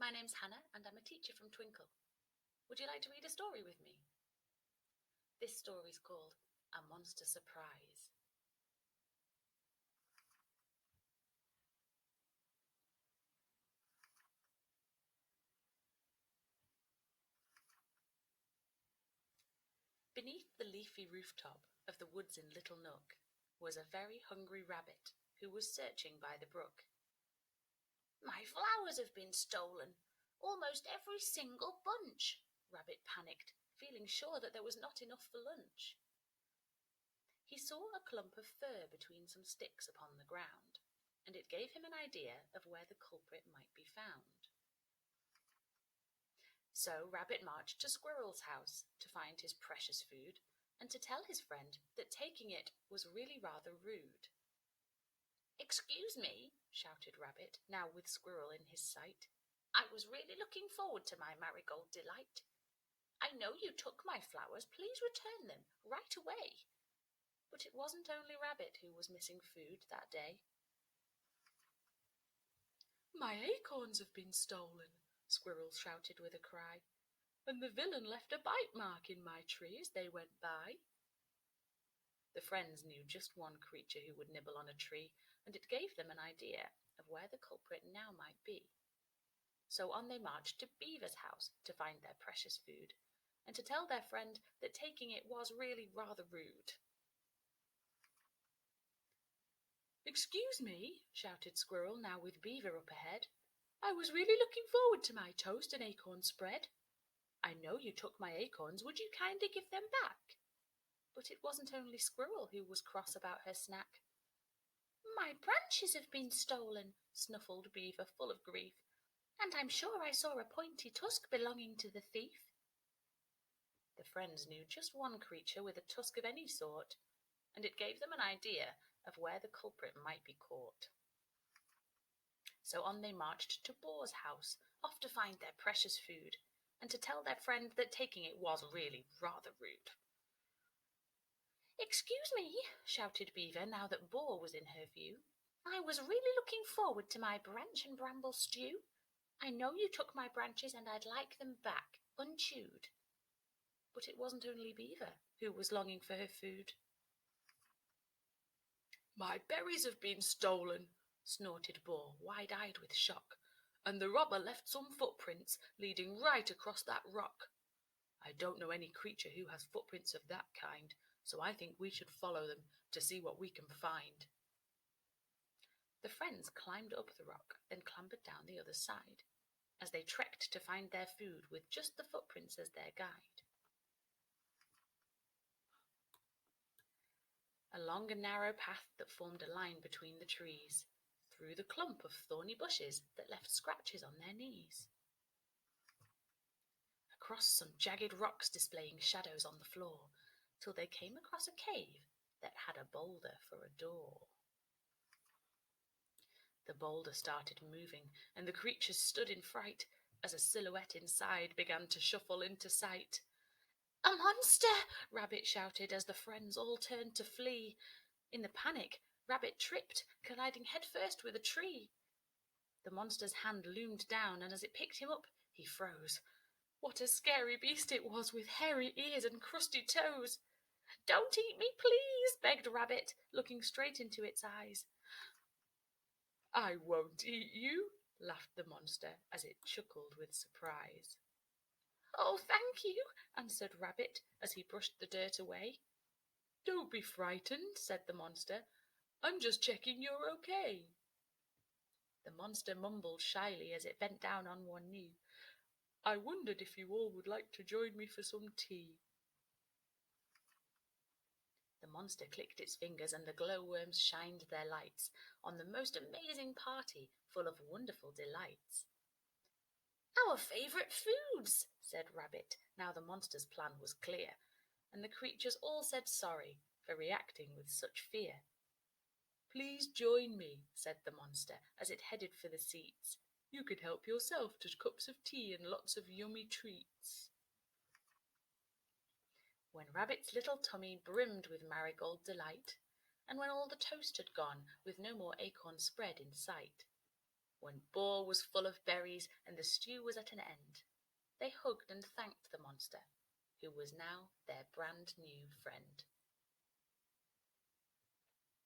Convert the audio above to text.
My name's Hannah and I'm a teacher from Twinkl. Would you like to read a story with me? This story's called A Monster Surprise. Beneath the leafy rooftop of the woods in Little Nook was a very hungry rabbit who was searching by the brook. "My flowers have been stolen, almost every single bunch," Rabbit panicked, feeling sure that there was not enough for lunch. He saw a clump of fur between some sticks upon the ground, and it gave him an idea of where the culprit might be found. So Rabbit marched to Squirrel's house to find his precious food and to tell his friend that taking it was really rather rude. "Excuse me," shouted Rabbit, now with Squirrel in his sight. "I was really looking forward to my marigold delight. I know you took my flowers, please return them right away." But it wasn't only Rabbit who was missing food that day. "My acorns have been stolen," Squirrel shouted with a cry, "and the villain left a bite mark in my tree as they went by." The friends knew just one creature who would nibble on a tree, and it gave them an idea of where the culprit now might be. So on they marched to Beaver's house to find their precious food, and to tell their friend that taking it was really rather rude. "Excuse me," shouted Squirrel, now with Beaver up ahead. "I was really looking forward to my toast and acorn spread. I know you took my acorns, would you kindly give them back?" But it wasn't only Squirrel who was cross about her snack. "My branches have been stolen," snuffled Beaver, full of grief, "and I'm sure I saw a pointy tusk belonging to the thief." The friends knew just one creature with a tusk of any sort, and it gave them an idea of where the culprit might be caught. So on they marched to Boar's house, off to find their precious food, and to tell their friend that taking it was really rather rude. "Excuse me," shouted Beaver, now that Boar was in her view. "I was really looking forward to my branch and bramble stew. I know you took my branches and I'd like them back, unchewed." But it wasn't only Beaver who was longing for her food. "My berries have been stolen," snorted Boar, wide-eyed with shock, "and the robber left some footprints leading right across that rock. I don't know any creature who has footprints of that kind, so I think we should follow them to see what we can find." The friends climbed up the rock, then clambered down the other side, as they trekked to find their food with just the footprints as their guide. Along a narrow path that formed a line between the trees, through the clump of thorny bushes that left scratches on their knees, across some jagged rocks displaying shadows on the floor, till they came across a cave that had a boulder for a door. The boulder started moving, and the creatures stood in fright as a silhouette inside began to shuffle into sight. "A monster!" Rabbit shouted as the friends all turned to flee. In the panic, Rabbit tripped, colliding headfirst with a tree. The monster's hand loomed down, and as it picked him up, he froze. What a scary beast it was, with hairy ears and crusty toes. "Don't eat me, please," begged Rabbit, looking straight into its eyes. "I won't eat you," laughed the monster as it chuckled with surprise. "Oh, thank you," answered Rabbit as he brushed the dirt away. "Don't be frightened," said the monster. "I'm just checking you're okay." The monster mumbled shyly as it bent down on one knee. "I wondered if you all would like to join me for some tea." The monster clicked its fingers and the glowworms shined their lights on the most amazing party full of wonderful delights. "Our favourite foods," said Rabbit, now the monster's plan was clear, and the creatures all said sorry for reacting with such fear. "Please join me," said the monster as it headed for the seats. "You can help yourself to cups of tea and lots of yummy treats." When Rabbit's little tummy brimmed with marigold delight, and when all the toast had gone with no more acorn spread in sight, when Boar was full of berries and the stew was at an end. They hugged and thanked the monster, who was now their brand new friend.